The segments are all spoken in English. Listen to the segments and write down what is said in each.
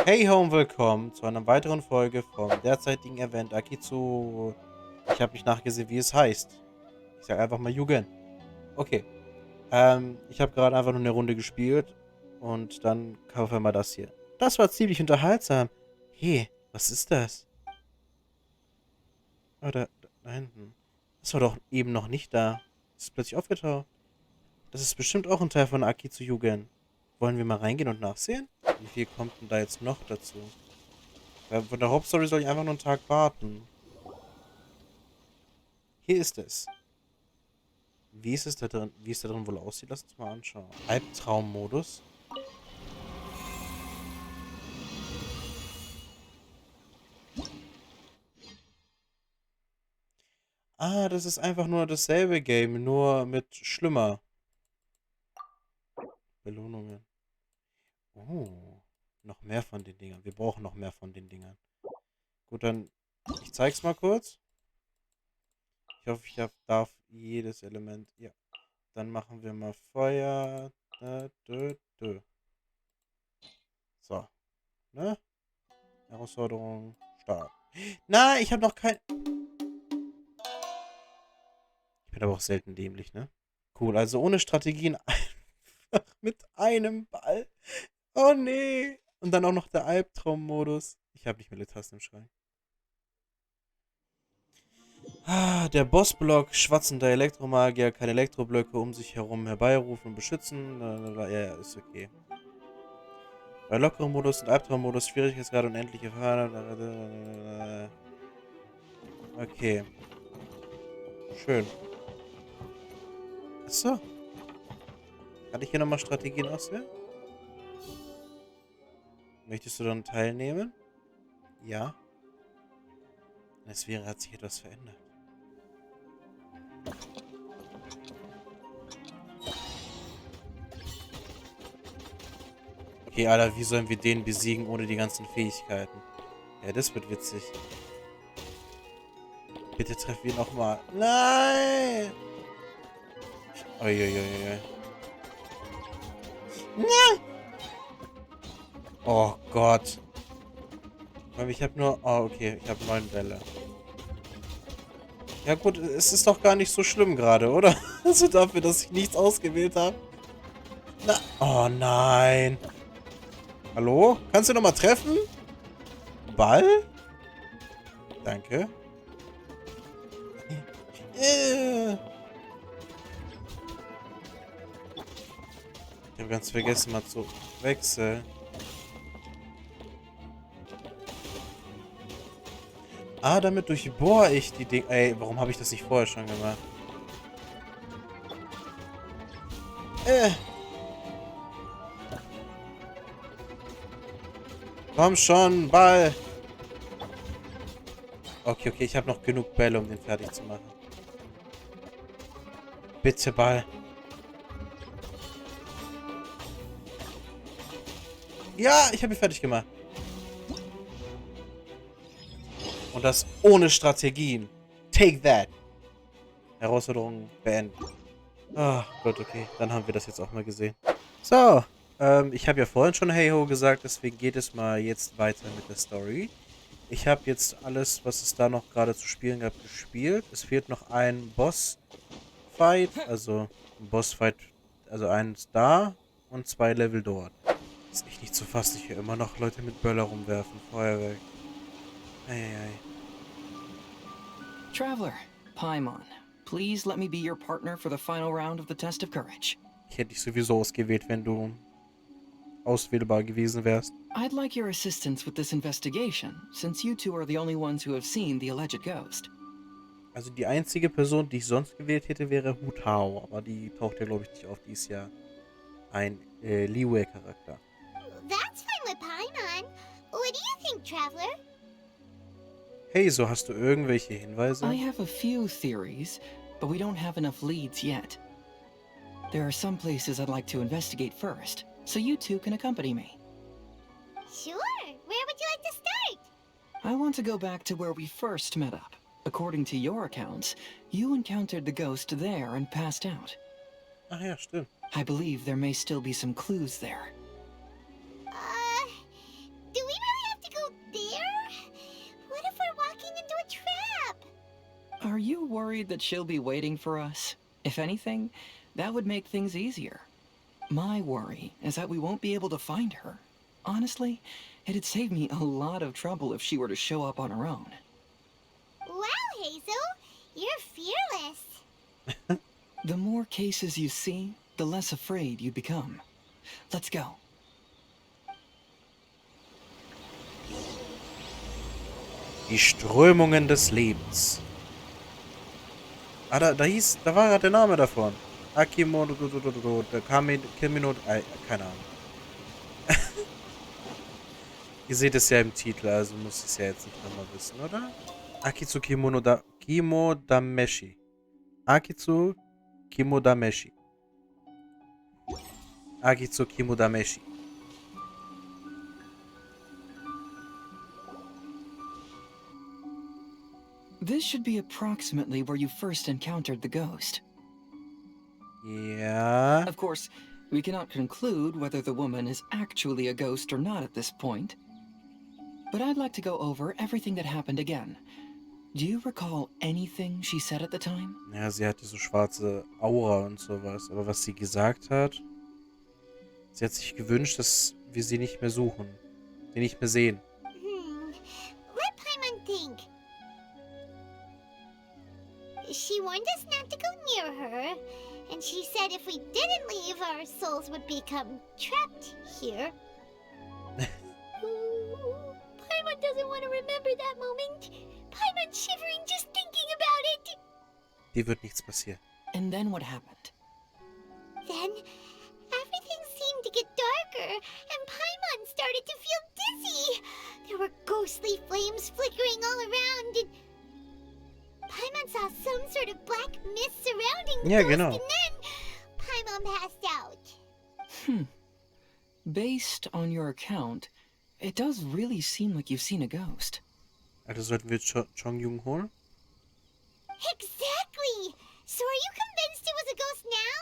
Hey und willkommen zu einer weiteren Folge vom derzeitigen Event Akitsu. Ich habe nicht nachgesehen, wie es heißt. Ich sage einfach mal Jugend. Okay. Ich habe gerade einfach nur eine Runde gespielt und dann kam auf einmal das hier. Das war ziemlich unterhaltsam. Hey, was ist das? Oh, da hinten. Das war doch eben noch nicht da. Das ist plötzlich aufgetaucht. Das ist bestimmt auch ein Teil von Akitsu Jugend. Wollen wir mal reingehen und nachsehen? Wie viel kommt denn da jetzt noch dazu? Weil von der Hauptstory soll ich einfach nur einen Tag warten. Hier ist es. Wie ist es da drin? Wie es da drin wohl aussieht? Lass uns mal anschauen. Albtraummodus. Ah, das ist einfach nur dasselbe Game, nur mit schlimmer Belohnungen. Oh, noch mehr von den Dingern. Wir brauchen noch mehr von den Dingern. Gut, dann, ich zeig's mal kurz. Ich hoffe, darf jedes Element. Ja. Dann machen wir mal Feuer. So, ne? Herausforderung, Start. Nein, ich habe noch kein... Ich bin aber auch selten dämlich, ne? Cool, also ohne Strategien einfach mit einem Ball. Oh nee. Und dann auch noch der Albtraummodus. Ich habe nicht mehr die Tasten im Schrank. Ah, der Bossblock, schwatzender Elektromagier, kann Elektroblöcke um sich herum herbeirufen und beschützen. Ja, ist okay. Bei lockerem Modus und Albtraummodus Schwierigkeitsgrad unendliche Fahren. Okay. Schön. Achso. Kann ich hier nochmal Strategien auswählen? Möchtest du daran teilnehmen? Ja. Es wäre, hat sich etwas verändert. Okay, Alter, wie sollen wir den besiegen ohne die ganzen Fähigkeiten? Ja, das wird witzig. Bitte treffen wir nochmal. Nein! Uiuiui. Nein! Oh Gott. Ich habe nur... Oh, okay. Ich habe 9 Bälle. Ja gut, es ist doch gar nicht so schlimm gerade, oder? Also dafür, dass ich nichts ausgewählt habe. Na, oh nein. Hallo? Kannst du nochmal treffen? Ball? Danke. Ich habe ganz vergessen, mal zu wechseln. Ah, damit durchbohre ich die Dinge. Ey, warum habe ich das nicht vorher schon gemacht? Komm schon, Ball. Okay, ich habe noch genug Bälle, um den fertig zu machen. Bitte, Ball. Ja, ich habe ihn fertig gemacht. Und das ohne Strategien. Take that. Herausforderung beenden. Ach Gott, okay. Dann haben wir das jetzt auch mal gesehen. So. Ich habe ja vorhin schon Heyhoo gesagt, deswegen geht es mal jetzt weiter mit der Story. Ich habe jetzt alles, was es da noch gerade zu spielen gab, gespielt. Es fehlt noch ein Bossfight, also ein Bossfight, also eins da und 2 Level dort. Ist echt nicht zu fassen, ich höre immer noch Leute mit Böller rumwerfen, Feuerwerk. Eieiei. Traveler, Paimon, please let me be your partner for the final round of the test of courage. Ich hätte dich sowieso ausgewählt, wenn du auswählbar gewesen wärst. I'd like your assistance with this investigation, since you two are the only ones who have seen the alleged ghost. Also die einzige Person, die ich sonst gewählt hätte, wäre Hutao, aber die taucht ja, glaube ich, nicht auf. Die ist ja ein Liyue-Charakter. That's fine with Paimon. What do you think, Traveler? Hey, so hast du irgendwelche Hinweise? I have a few theories, but we don't have enough leads yet. There are some places I'd like to investigate first, so you two can accompany me. Sure. Where would you like to start? I want to go back to where we first met up. According to your accounts, you encountered the ghost there and passed out. Ach ja, stimmt. I believe there may still be some clues there. Do we Are you worried that she'll be waiting for us? If anything, that would make things easier. My worry is that we won't be able to find her. Honestly, it'd save me a lot of trouble if she were to show up on her own. Wow, Heizou, you're fearless. The more cases you see, the less afraid you become. Let's go. Die Strömungen des Lebens. Ah, da war gerade der Name davon. Kimino, keine Ahnung. Ihr seht es ja im Titel, also muss ich es ja jetzt nicht nochmal wissen, oder? Akitsu Kimodameshi. Akitsu Kimodameshi. Akitsu Kimodameshi. This should be approximately where you first encountered the ghost. Ja. Of course, we cannot conclude whether the woman is actually a ghost or not at this point. But I'd like to go over everything that happened again. Do you recall anything she said at the time? Ja, sie hatte so schwarze Aura und sowas. Aber was sie gesagt hat, sie hat sich gewünscht, dass wir sie nicht mehr suchen. Sie nicht mehr sehen. Let Paimon think. She warned us not to go near her, and she said if we didn't leave, our souls would become trapped here. Ooh, Paimon doesn't want to remember that moment. Paimon's shivering just thinking about it. Dir wird nichts passieren. And then what happened? Then, everything seemed to get darker, and Paimon started to feel dizzy. There were ghostly flames flickering all around, and Paimon saw some sort of black mist surrounding the ghost, genau. and then Paimon passed out. Based on your account, it does really seem like you've seen a ghost. Also sollten wir Chongyun holen? Exactly! So are you convinced it was a ghost now?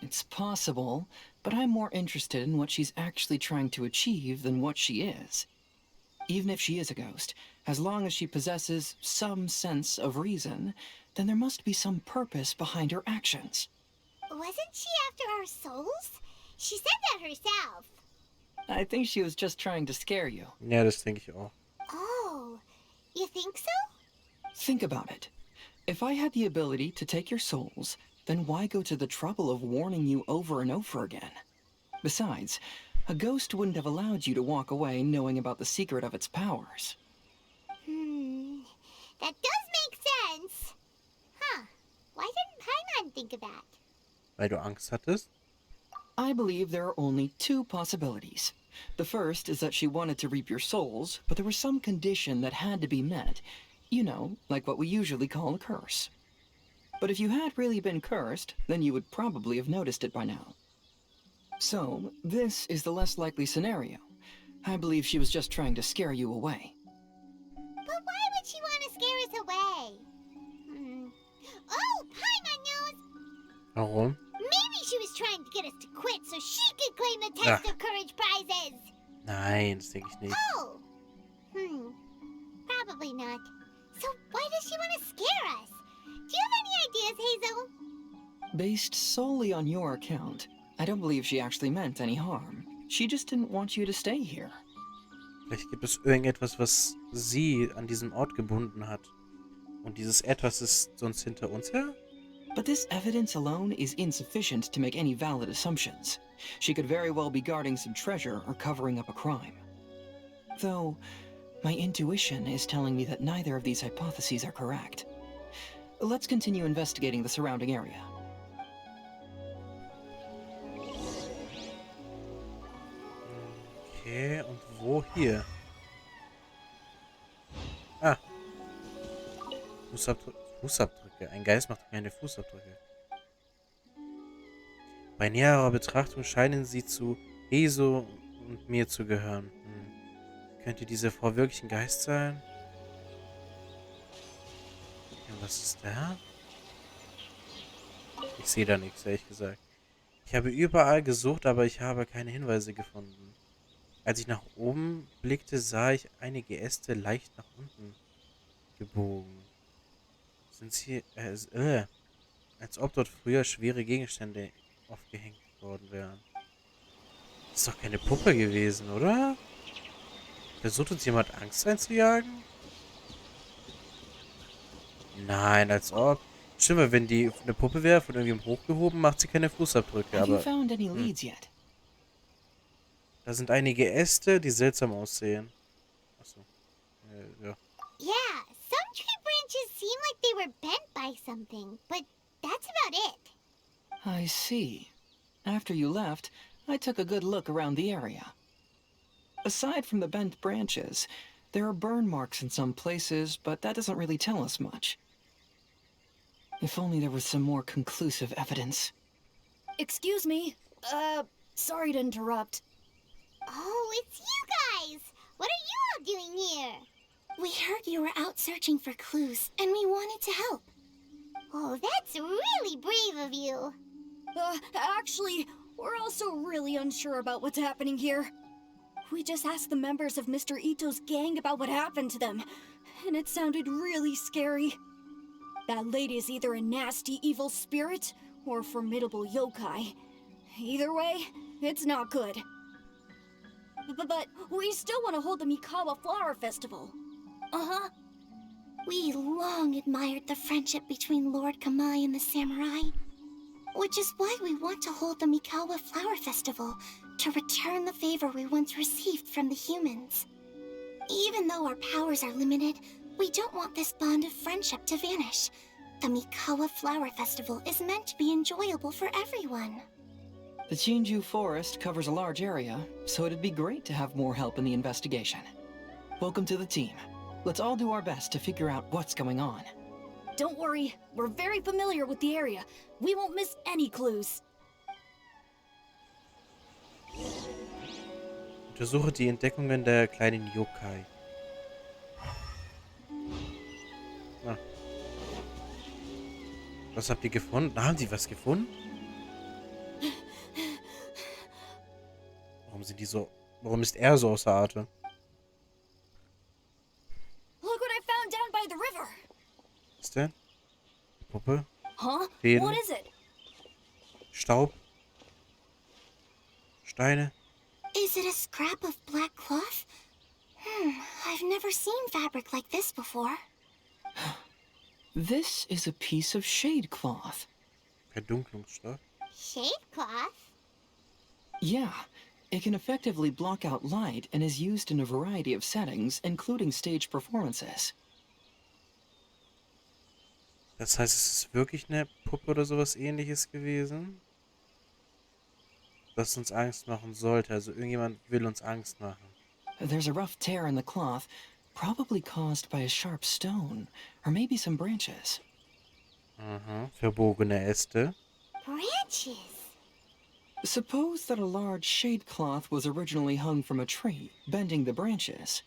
It's possible, but I'm more interested in what she's actually trying to achieve than what she is. Even if she is a ghost, as long as she possesses some sense of reason, then there must be some purpose behind her actions. Wasn't she after our souls? She said that herself. I think she was just trying to scare you. Ja, das denke ich auch. Oh, you think so? Think about it. If I had the ability to take your souls, then why go to the trouble of warning you over and over again? Besides, a ghost wouldn't have allowed you to walk away knowing about the secret of its powers. That does make sense. Huh. Why didn't Paimon think of that? Weil du Angst hattest? I believe there are only two possibilities. The first is that she wanted to reap your souls, but there was some condition that had to be met. You know, like what we usually call a curse. But if you had really been cursed, then you would probably have noticed it by now. So, this is the less likely scenario. I believe she was just trying to scare you away. But why would she want to scare us away? Oh, Paimon knows! Warum? Maybe she was trying to get us to quit so she could claim the Test of Courage prizes! Nein, das denke ich nicht. Oh! Probably not. So why does she want to scare us? Do you have any ideas, Heizou? Based solely on your account, I don't believe she actually meant any harm. She just didn't want you to stay here. Vielleicht gibt es irgendetwas, was sie an diesem Ort gebunden hat. Und dieses Etwas ist sonst hinter uns her? But this evidence alone is insufficient to make any valid assumptions. She could very well be guarding some treasure or covering up a crime. Though, my intuition is telling me that neither of these hypotheses are correct. Let's continue investigating the surrounding area. Okay, und wo hier? Ah. Fußabdrücke. Ein Geist macht keine Fußabdrücke. Bei näherer Betrachtung scheinen sie zu Heizou und mir zu gehören. Könnte diese Frau wirklich ein Geist sein? Ja, was ist da? Ich sehe da nichts, ehrlich gesagt. Ich habe überall gesucht, aber ich habe keine Hinweise gefunden. Als ich nach oben blickte, sah ich einige Äste leicht nach unten gebogen. Als ob dort früher schwere Gegenstände aufgehängt worden wären. Das ist doch keine Puppe gewesen, oder? Versucht uns jemand Angst einzujagen? Nein, als ob. Stimmt, weil wenn die eine Puppe wäre, von irgendjemandem hochgehoben, macht sie keine Fußabdrücke, Have you aber found any leads yet? da sind einige Äste, die seltsam aussehen. Achso. Ja. Yeah, some tree branches seem like they were bent by something, but that's about it. I see. After you left, I took a good look around the area. Aside from the bent branches, there are burn marks in some places, but that doesn't really tell us much. If only there was some more conclusive evidence. Excuse me. Sorry to interrupt. Oh, it's you guys! What are you all doing here? We heard you were out searching for clues, and we wanted to help. Oh, that's really brave of you. Actually, we're also really unsure about what's happening here. We just asked the members of Mr. Ito's gang about what happened to them, and it sounded really scary. That lady is either a nasty evil spirit or a formidable yokai. Either way, it's not good. But we still want to hold the Mikawa Flower Festival. Uh-huh. We long admired the friendship between Lord Kamai and the samurai, which is why we want to hold the Mikawa Flower Festival to return the favor we once received from the humans. Even though our powers are limited, we don't want this bond of friendship to vanish. The Mikawa Flower Festival is meant to be enjoyable for everyone. The Chinju Forest covers a large area, so it'd be great to have more help in the investigation. Welcome to the team. Let's all do our best to figure out what's going on. Don't worry, we're very familiar with the area. We won't miss any clues. Untersuche die Entdeckungen der kleinen Yokai. Ah. Was habt ihr gefunden? Haben die was gefunden? Warum ist er so außer Atem? Look what I found down by the river. Was denn? Puppe? Huh? Fäden? What is it? Staub? Steine? Is it a scrap of black cloth? I've never seen fabric like this before. This is a piece of shade cloth. Verdunklungsstoff? Shade cloth? Yeah, it can effectively block out light and is used in a variety of settings, including stage performances. Das heißt, es ist wirklich eine Puppe oder sowas ähnliches gewesen? Das uns Angst machen sollte. Also irgendjemand will uns Angst machen. There's a rough tear in the cloth, probably caused by a sharp stone, or maybe some branches. Aha, verbogene Äste. Branches. Suppose that a large shade cloth was originally hung from a tree, bending the branches.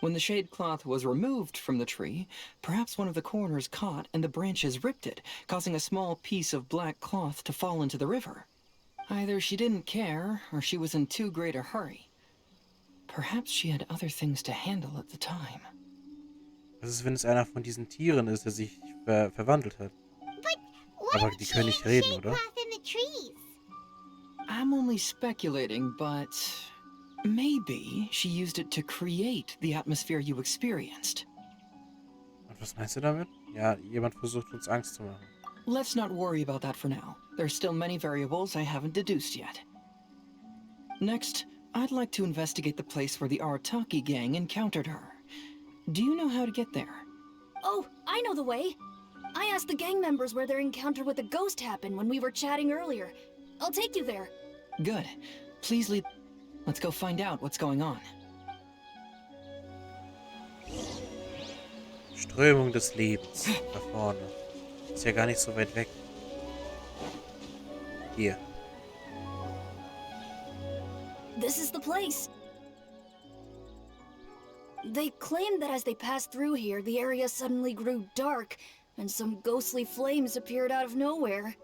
When the shade cloth was removed from the tree, perhaps one of the corners caught and the branches ripped it, causing a small piece of black cloth to fall into the river. Either she didn't care, or she was in too great a hurry. Perhaps she had other things to handle at the time. Was ist, wenn es einer von diesen Tieren ist, der sich verwandelt hat? But Aber why die did können she nicht have reden, shade oder? cloth in the trees? I'm only speculating, but maybe she used it to create the atmosphere you experienced. Und was meinst du damit? Ja, jemand versucht uns Angst zu machen. Let's not worry about that for now. There's still many variables I haven't deduced yet. Next, I'd like to investigate the place where the Arataki gang encountered her. Do you know how to get there? Oh, I know the way. I asked the gang members where their encounter with the ghost happened when we were chatting earlier. I'll take you there. Good. Please lead... Let's go find out what's going on. Strömung des Lebens. Da vorne. Ist ja gar nicht so weit weg. Hier. This is the place. They claimed that as they passed through here, the area suddenly grew dark, and some ghostly flames appeared out of nowhere.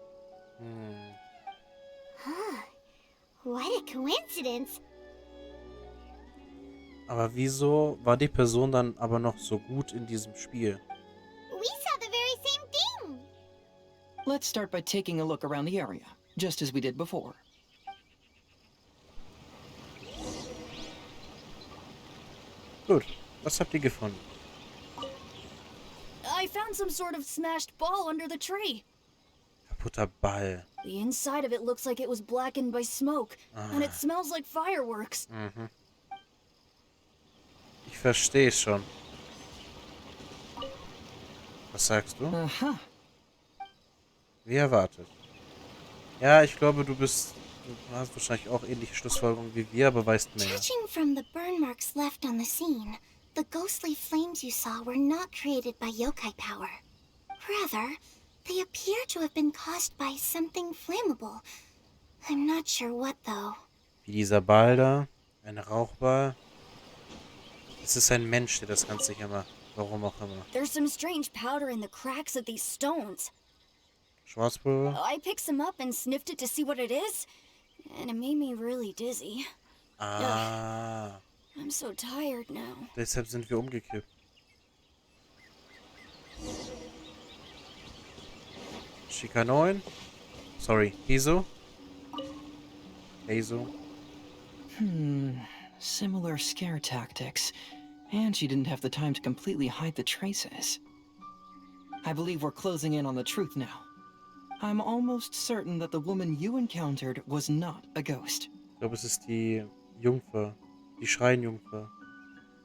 Huh. What a coincidence. Aber wieso war die Person dann aber noch so gut in diesem Spiel? We saw Let's start by taking a look around the area, just as we did before. Gut, was habt ihr gefunden? I found some sort of smashed ball under the tree. Kaputter Ball. The inside of it looks like it was blackened by smoke, and it smells like fireworks. Mhm. Ich verstehe schon. Was sagst du? Aha. Wie erwartet. Ja, ich glaube, du hast wahrscheinlich auch ähnliche Schlussfolgerungen wie wir, aber weißt mehr. Judging from the burn marks left on the scene, the ghostly flames you saw were not created by yokai power. Rather, they appear to have been caused by something flammable. I'm not sure what, though. Wie dieser Ball da. Ein Rauchball. Es ist ein Mensch, der das Ganze hier macht. Warum auch immer. There's some strange powder in the cracks of these stones. Schwarzpulver? I picked some up and sniffed it to see what it is, and it made me really dizzy. Ah. I'm so tired now. Deshalb sind wir umgekippt. Shikanoin? Sorry, Heizou? Heizou? Similar scare tactics. And she didn't have the time to completely hide the traces. I believe we're closing in on the truth now. I'm almost certain that the woman you encountered was not a ghost. Ich glaube, es ist die Jungfer. Die Schreinjungfer.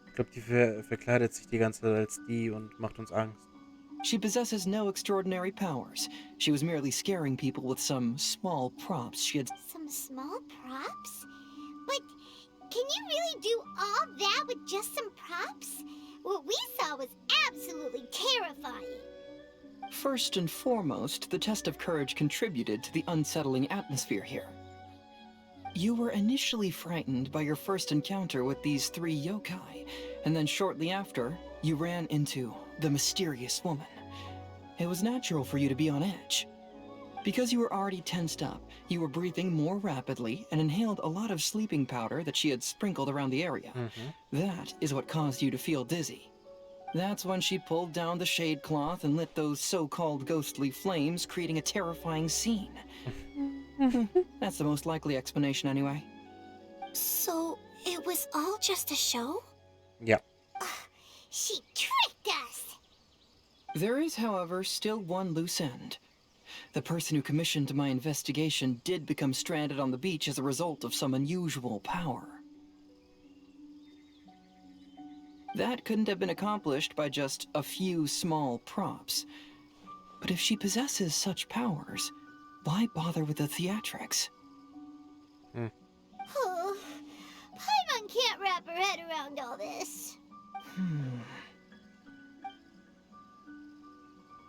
Ich glaube, die verkleidet sich die ganze Zeit als die und macht uns Angst. She possesses no extraordinary powers. She was merely scaring people with some small props she had... Some small props? But can you really do all that with just some props? What we saw was absolutely terrifying. First and foremost, the test of courage contributed to the unsettling atmosphere here. You were initially frightened by your first encounter with these 3 yokai, and then shortly after, you ran into the mysterious woman. It was natural for you to be on edge. Because you were already tensed up, you were breathing more rapidly and inhaled a lot of sleeping powder that she had sprinkled around the area. That is what caused you to feel dizzy. That's when she pulled down the shade cloth and lit those so-called ghostly flames, creating a terrifying scene. That's the most likely explanation anyway. So, it was all just a show? Ja. She tricked us! There is, however, still one loose end. The person who commissioned my investigation did become stranded on the beach as a result of some unusual power. That couldn't have been accomplished by just a few small props. But if she possesses such powers, why bother with the theatrics? Oh, Paimon can't wrap her head around all this.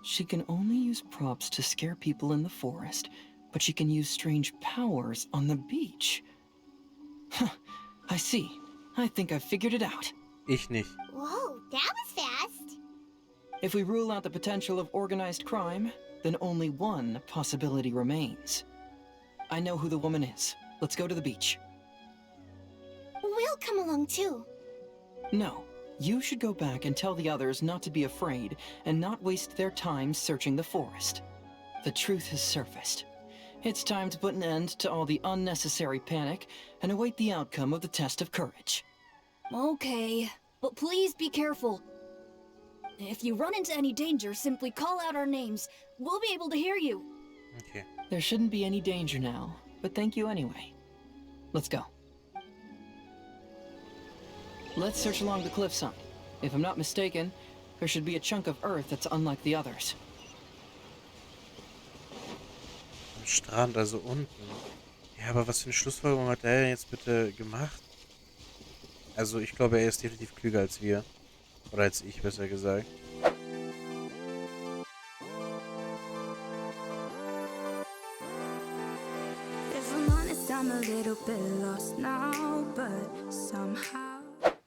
She can only use props to scare people in the forest, but she can use strange powers on the beach. Huh, I see. I think I've figured it out. Ich nicht. Whoa, that was fast. If we rule out the potential of organized crime, then only one possibility remains. I know who the woman is. Let's go to the beach. We'll come along too. No, you should go back and tell the others not to be afraid and not waste their time searching the forest. The truth has surfaced. It's time to put an end to all the unnecessary panic and await the outcome of the test of courage. Okay, but please be careful. If you run into any danger, simply call out our names. We'll be able to hear you. Okay. There shouldn't be any danger now, but thank you anyway. Let's go. Let's search along the cliffside. If I'm not mistaken, there should be a chunk of earth that's unlike the others. Am Strand, also unten. Ja, aber was für eine Schlussfolgerung hat der jetzt bitte gemacht? Also ich glaube, er ist definitiv klüger als wir. Oder als ich, besser gesagt. If I'm honest, I'm a little bit lost now, but somehow